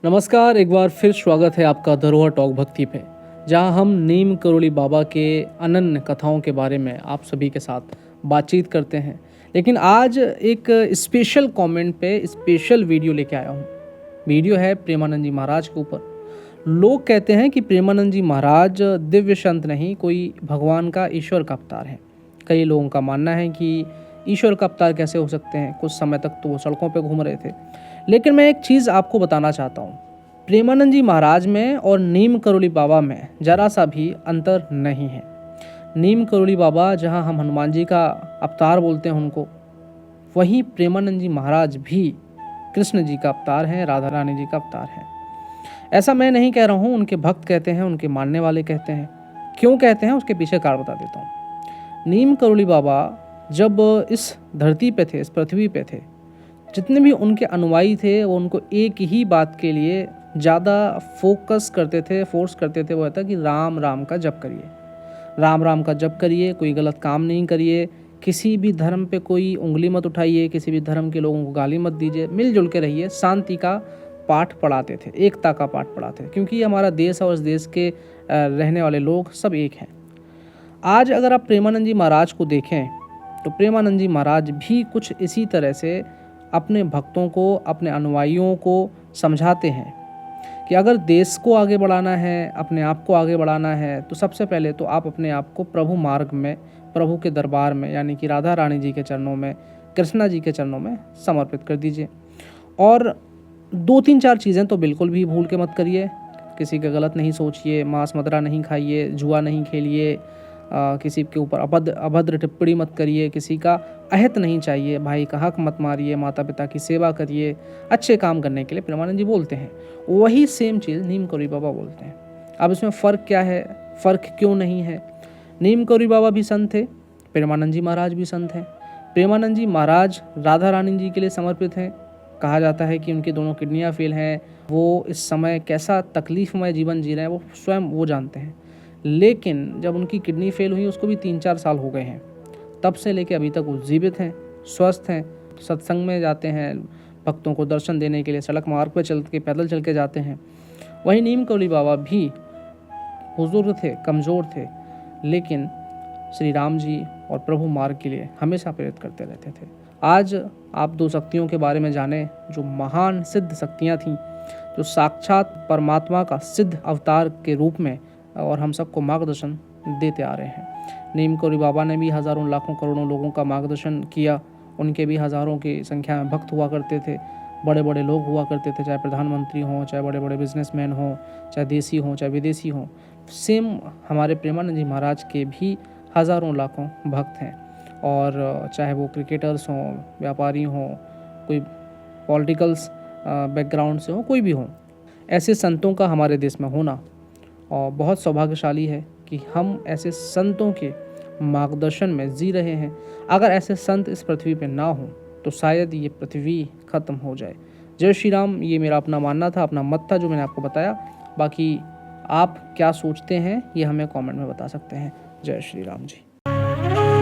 नमस्कार, एक बार फिर स्वागत है आपका धरोहर टॉक भक्ति पे, जहां हम नीम करोली बाबा के अनन्य कथाओं के बारे में आप सभी के साथ बातचीत करते हैं। लेकिन आज एक स्पेशल कमेंट पे स्पेशल वीडियो लेके आया हूं। वीडियो है प्रेमानंद जी महाराज के ऊपर। लोग कहते हैं कि प्रेमानंद जी महाराज दिव्य संत नहीं, कोई भगवान का, ईश्वर का अवतार है। कई लोगों का मानना है कि ईश्वर का अवतार कैसे हो सकते हैं, कुछ समय तक तो वो सड़कों पे घूम रहे थे। लेकिन मैं एक चीज़ आपको बताना चाहता हूँ, प्रेमानंद जी महाराज में और नीम करोली बाबा में जरा सा भी अंतर नहीं है। नीम करोली बाबा जहाँ हम हनुमान जी का अवतार बोलते हैं उनको, वहीं प्रेमानंद जी महाराज भी कृष्ण जी का अवतार हैं, राधा रानी जी का अवतार हैं। ऐसा मैं नहीं कह रहा हूँ, उनके भक्त कहते हैं, उनके मानने वाले कहते हैं। क्यों कहते हैं उसके पीछे कारण बता देता हूँ। नीम करोली बाबा जब इस धरती पे थे, इस पृथ्वी पे थे, जितने भी उनके अनुयायी थे वो उनको एक ही बात के लिए ज़्यादा फोकस करते थे, फोर्स करते थे। वो था कि राम राम का जप करिए, राम राम का जप करिए, कोई गलत काम नहीं करिए, किसी भी धर्म पे कोई उंगली मत उठाइए, किसी भी धर्म के लोगों को गाली मत दीजिए, मिलजुल के रहिए। शांति का पाठ पढ़ाते थे, एकता का पाठ पढ़ाते थे, क्योंकि हमारा देश और इस देश के रहने वाले लोग सब एक हैं। आज अगर आप प्रेमानंद जी महाराज को देखें तो प्रेमानंद जी महाराज भी कुछ इसी तरह से अपने भक्तों को, अपने अनुयायियों को समझाते हैं कि अगर देश को आगे बढ़ाना है, अपने आप को आगे बढ़ाना है, तो सबसे पहले तो आप अपने आप को प्रभु मार्ग में, प्रभु के दरबार में, यानी कि राधा रानी जी के चरणों में, कृष्णा जी के चरणों में समर्पित कर दीजिए। और 2-3-4 चीज़ें तो बिल्कुल भी भूल के मत करिए। किसी का गलत नहीं सोचिए, मांस मदिरा नहीं खाइए, जुआ नहीं खेलिए, किसी के ऊपर अभद्र टिप्पणी मत करिए, किसी का अहित नहीं चाहिए, भाई का हक मत मारिए, माता पिता की सेवा करिए। अच्छे काम करने के लिए प्रेमानंद जी बोलते हैं, वही सेम चीज़ नीम करोली बाबा बोलते हैं। अब इसमें फ़र्क क्या है, फ़र्क क्यों नहीं है? नीम करोली बाबा भी संत थे, प्रेमानंद जी महाराज भी संत हैं। प्रेमानंद जी महाराज राधा रानी जी के लिए समर्पित हैं। कहा जाता है कि उनकी दोनों किडनियाँ फेल हैं, वो इस समय कैसा तकलीफ़मय जीवन जी रहे हैं वो स्वयं वो जानते हैं। लेकिन जब उनकी किडनी फेल हुई, उसको भी 3-4 साल हो गए हैं, तब से लेके अभी तक वो जीवित हैं, स्वस्थ हैं, सत्संग में जाते हैं, भक्तों को दर्शन देने के लिए सड़क मार्ग पर चल के, पैदल चल के जाते हैं। वहीं नीम करोली बाबा भी बुजुर्ग थे, कमज़ोर थे, लेकिन श्री राम जी और प्रभु मार्ग के लिए हमेशा प्रेरित करते रहते थे। आज आप 2 शक्तियों के बारे में जाने, जो महान सिद्ध शक्तियाँ थीं, जो साक्षात परमात्मा का सिद्ध अवतार के रूप में और हम सबको मार्गदर्शन देते आ रहे हैं। नीम करोली बाबा ने भी हज़ारों, लाखों, करोड़ों लोगों का मार्गदर्शन किया। उनके भी हज़ारों की संख्या में भक्त हुआ करते थे, बड़े बड़े लोग हुआ करते थे, चाहे प्रधानमंत्री हों, चाहे बड़े बड़े बिजनेसमैन हों, चाहे देसी हों, चाहे विदेशी हों। सेम हमारे प्रेमानंद जी महाराज के भी हज़ारों, लाखों भक्त हैं। और चाहे वो क्रिकेटर्स हों, व्यापारी हों, कोई पॉलिटिकल्स बैकग्राउंड से हों, कोई भी हों, ऐसे संतों का हमारे देश में होना और बहुत सौभाग्यशाली है कि हम ऐसे संतों के मार्गदर्शन में जी रहे हैं। अगर ऐसे संत इस पृथ्वी पे ना हों तो शायद ये पृथ्वी ख़त्म हो जाए। जय श्री राम। ये मेरा अपना मानना था, अपना मत था, जो मैंने आपको बताया। बाकी आप क्या सोचते हैं ये हमें कमेंट में बता सकते हैं। जय श्री राम जी।